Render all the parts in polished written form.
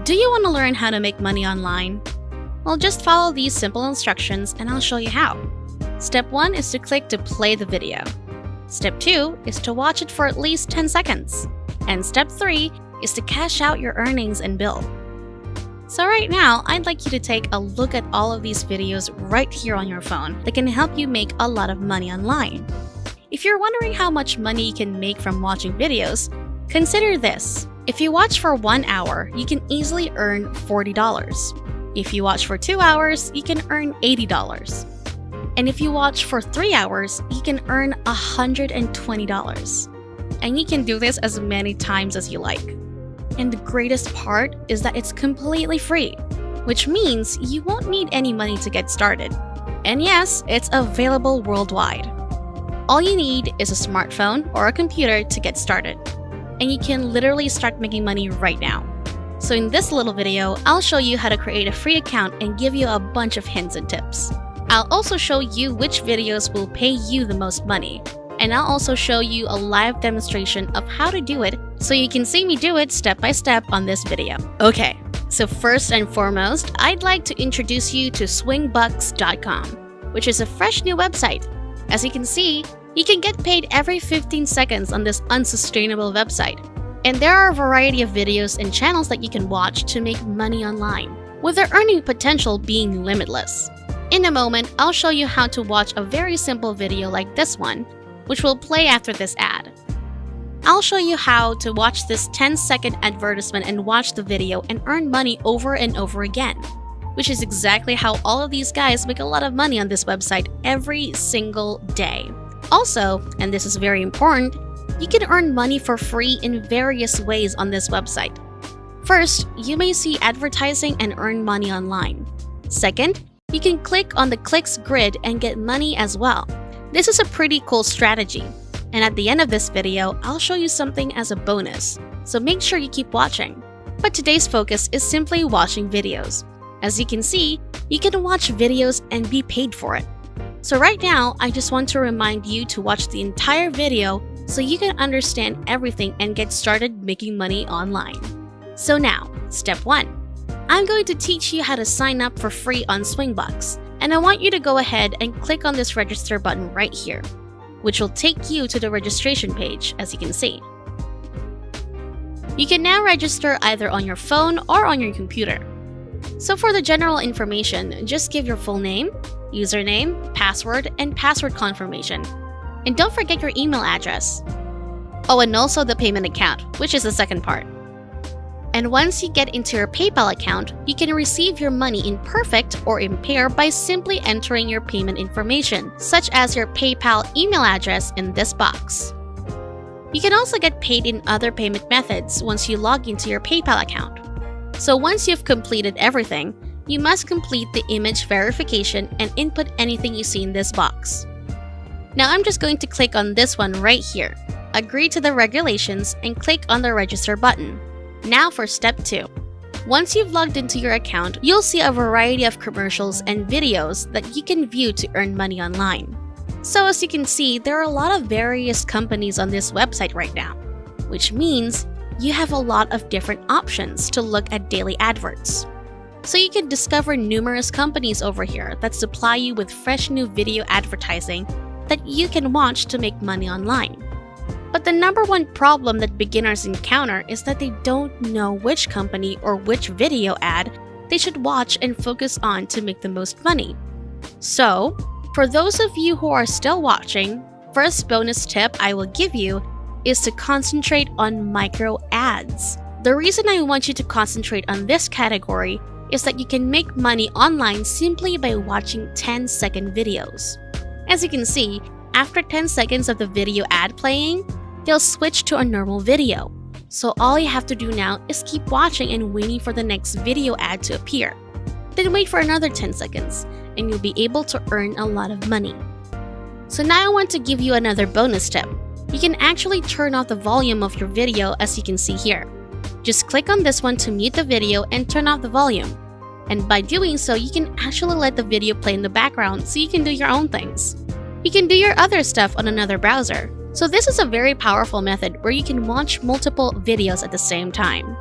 Do you want to learn how to make money online? Well, just follow these simple instructions and I'll show you how. Step 1 is to click to play the video. Step 2 is to watch it for at least 10 seconds. And step 3 is to cash out your earnings and bill. So right now, I'd like you to take a look at all of these videos right here on your phone that can help you make a lot of money online. If you're wondering how much money you can make from watching videos, consider this. If you watch for 1 hour, you can easily earn $40. If you watch for 2 hours, you can earn $80. And if you watch for 3 hours, you can earn $120. And you can do this as many times as you like. And the greatest part is that it's completely free, which means you won't need any money to get started. And yes, it's available worldwide. All you need is a smartphone or a computer to get started. And you can literally start making money right now. So in this little video, I'll show you how to create a free account and give you a bunch of hints and tips. I'll also show you which videos will pay you the most money. And I'll also show you a live demonstration of how to do it so you can see me do it step by step on this video. Okay, so first and foremost, I'd like to introduce you to swingbucks.com, which is a fresh new website. As you can see, you can get paid every 15 seconds on this unsustainable website. And there are a variety of videos and channels that you can watch to make money online, with their earning potential being limitless. In a moment, I'll show you how to watch a very simple video like this one, which will play after this ad. I'll show you how to watch this 10-second advertisement and watch the video and earn money over and over again, which is exactly how all of these guys make a lot of money on this website every single day. Also, and this is very important, you can earn money for free in various ways on this website. First, you may see advertising and earn money online. Second, you can click on the clicks grid and get money as well. This is a pretty cool strategy, and at the end of this video, I'll show you something as a bonus, so make sure you keep watching. But today's focus is simply watching videos. As you can see, you can watch videos and be paid for it. So right now, I just want to remind you to watch the entire video so you can understand everything and get started making money online. So now, step 1. I'm going to teach you how to sign up for free on Swingbucks. And I want you to go ahead and click on this register button right here, which will take you to the registration page, as you can see. You can now register either on your phone or on your computer. So for the general information, just give your full name, username, password, and password confirmation. And don't forget your email address. Oh, and also the payment account, which is the second part. And once you get into your PayPal account, you can receive your money in Perfect or in Pair by simply entering your payment information, such as your PayPal email address in this box. You can also get paid in other payment methods once you log into your PayPal account. So once you've completed everything, you must complete the image verification and input anything you see in this box. Now I'm just going to click on this one right here, agree to the regulations, and click on the register button. Now for step 2. Once you've logged into your account, you'll see a variety of commercials and videos that you can view to earn money online. So as you can see, there are a lot of various companies on this website right now, which means you have a lot of different options to look at daily adverts. So you can discover numerous companies over here that supply you with fresh new video advertising that you can watch to make money online. But the number one problem that beginners encounter is that they don't know which company or which video ad they should watch and focus on to make the most money. So, for those of you who are still watching, first bonus tip I will give you is to concentrate on micro ads. The reason I want you to concentrate on this category is that you can make money online simply by watching 10-second videos. As you can see, after 10 seconds of the video ad playing, they'll switch to a normal video. So all you have to do now is keep watching and waiting for the next video ad to appear. Then wait for another 10 seconds, and you'll be able to earn a lot of money. So now I want to give you another bonus tip. You can actually turn off the volume of your video, as you can see here. Just click on this one to mute the video and turn off the volume. And by doing so, you can actually let the video play in the background so you can do your own things. You can do your other stuff on another browser. So this is a very powerful method where you can watch multiple videos at the same time.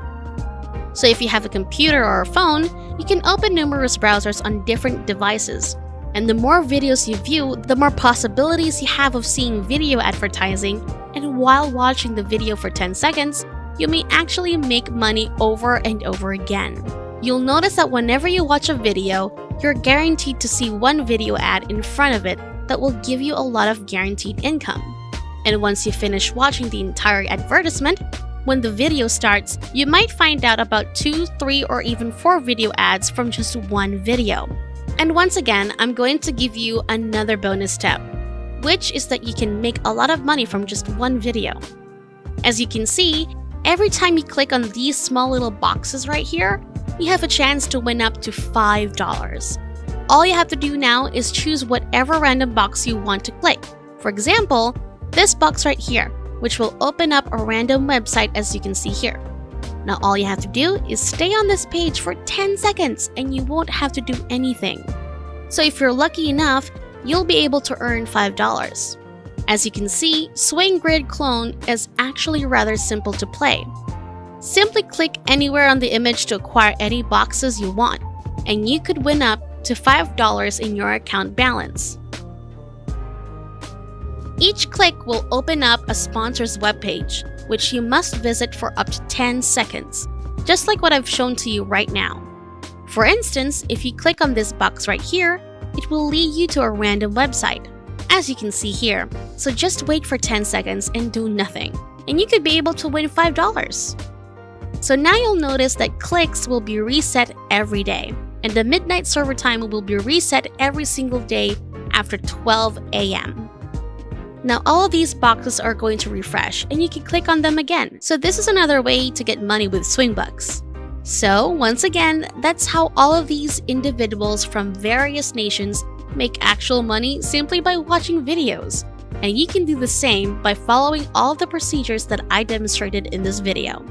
So if you have a computer or a phone, you can open numerous browsers on different devices. And the more videos you view, the more possibilities you have of seeing video advertising, and while watching the video for 10 seconds, you may actually make money over and over again. You'll notice that whenever you watch a video, you're guaranteed to see one video ad in front of it that will give you a lot of guaranteed income. And once you finish watching the entire advertisement, when the video starts, you might find out about 2, 3, or even 4 video ads from just one video. And once again, I'm going to give you another bonus tip, which is that you can make a lot of money from just one video. As you can see, every time you click on these small little boxes right here, you have a chance to win up to $5. All you have to do now is choose whatever random box you want to click. For example, this box right here, which will open up a random website as you can see here. Now all you have to do is stay on this page for 10 seconds and you won't have to do anything. So if you're lucky enough, you'll be able to earn $5. As you can see, Swing Grid Clone is actually rather simple to play. Simply click anywhere on the image to acquire any boxes you want, and you could win up to $5 in your account balance. Each click will open up a sponsor's webpage, which you must visit for up to 10 seconds, just like what I've shown to you right now. For instance, if you click on this box right here, it will lead you to a random website, as you can see here. So just wait for 10 seconds and do nothing, and you could be able to win $5. So now you'll notice that clicks will be reset every day, and the midnight server time will be reset every single day after 12 a.m. Now all of these boxes are going to refresh and you can click on them again. So this is another way to get money with Swingbucks. So once again, that's how all of these individuals from various nations make actual money simply by watching videos. And you can do the same by following all of the procedures that I demonstrated in this video.